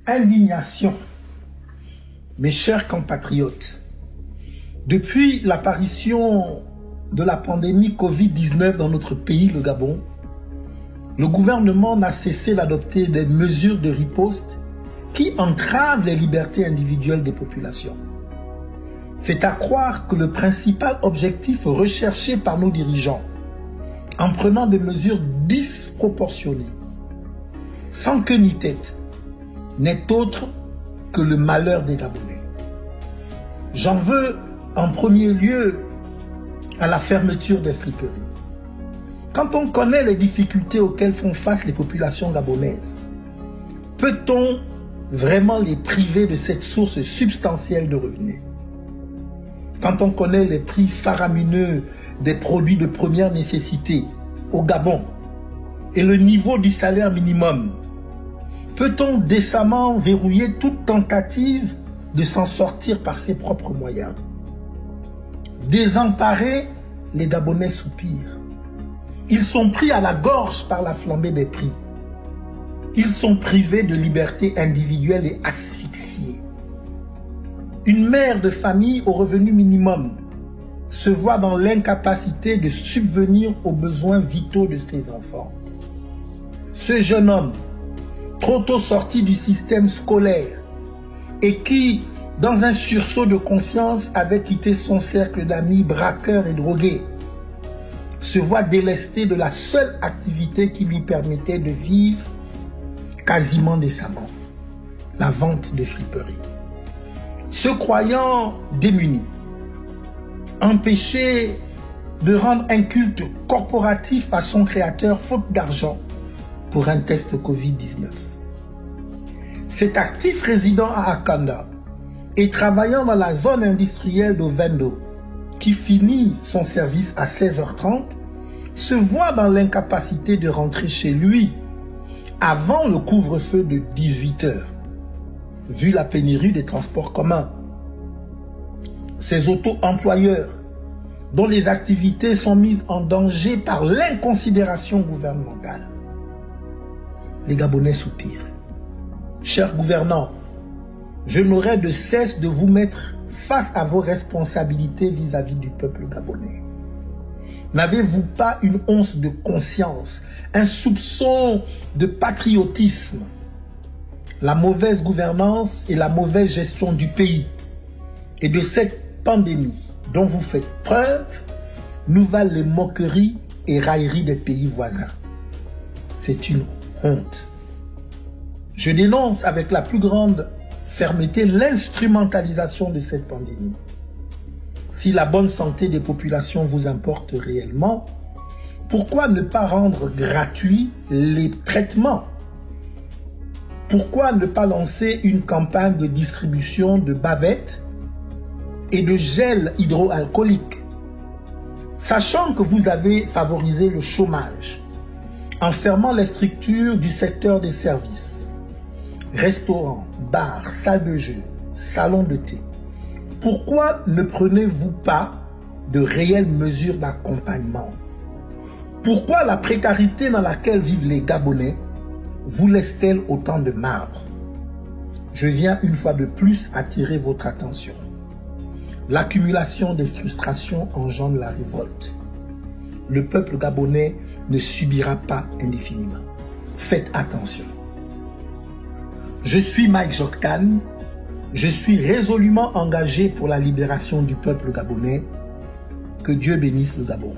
Indignation, mes chers compatriotes. Depuis l'apparition de la pandémie Covid-19 dans notre pays, le Gabon, le gouvernement n'a cessé d'adopter des mesures de riposte qui entravent les libertés individuelles des populations. C'est à croire que le principal objectif recherché par nos dirigeants, en prenant des mesures disproportionnées, sans queue ni tête, n'est autre que le malheur des Gabonais. J'en veux en premier lieu à la fermeture des friperies. Quand on connaît les difficultés auxquelles font face les populations gabonaises, peut-on vraiment les priver de cette source substantielle de revenus? Quand on connaît les prix faramineux des produits de première nécessité au Gabon et le niveau du salaire minimum, peut-on décemment verrouiller toute tentative de s'en sortir par ses propres moyens? Désemparés, les Gabonais soupirent. Ils sont pris à la gorge par la flambée des prix. Ils sont privés de liberté individuelle et asphyxiés. Une mère de famille au revenu minimum se voit dans l'incapacité de subvenir aux besoins vitaux de ses enfants. Ce jeune homme, trop tôt sorti du système scolaire et qui, dans un sursaut de conscience, avait quitté son cercle d'amis braqueurs et drogués, se voit délesté de la seule activité qui lui permettait de vivre quasiment décemment, la vente de friperies. Se croyant démuni, empêché de rendre un culte corporatif à son créateur faute d'argent pour un test Covid-19. Cet actif résident à Akanda et travaillant dans la zone industrielle d'Ovendo, qui finit son service à 16h30, se voit dans l'incapacité de rentrer chez lui avant le couvre-feu de 18h, vu la pénurie des transports communs. Ces auto-employeurs, dont les activités sont mises en danger par l'inconsidération gouvernementale. Les Gabonais soupirent. Chers gouvernants, je n'aurai de cesse de vous mettre face à vos responsabilités vis-à-vis du peuple gabonais. N'avez-vous pas une once de conscience, un soupçon de patriotisme? La mauvaise gouvernance et la mauvaise gestion du pays et de cette pandémie dont vous faites preuve nous valent les moqueries et railleries des pays voisins. C'est une honte. Je dénonce avec la plus grande fermeté l'instrumentalisation de cette pandémie. Si la bonne santé des populations vous importe réellement, pourquoi ne pas rendre gratuits les traitements? Pourquoi ne pas lancer une campagne de distribution de bavettes et de gel hydroalcoolique? Sachant que vous avez favorisé le chômage en fermant les structures du secteur des services, restaurants, bars, salles de jeu, salons de thé, pourquoi ne prenez-vous pas de réelles mesures d'accompagnement? Pourquoi la précarité dans laquelle vivent les Gabonais vous laisse-t-elle autant de marbre? Je viens une fois de plus attirer votre attention. L'accumulation des frustrations engendre la révolte. Le peuple gabonais ne subira pas indéfiniment. Faites attention. Je suis Mike Joktan. Je suis résolument engagé pour la libération du peuple gabonais. Que Dieu bénisse le Gabon.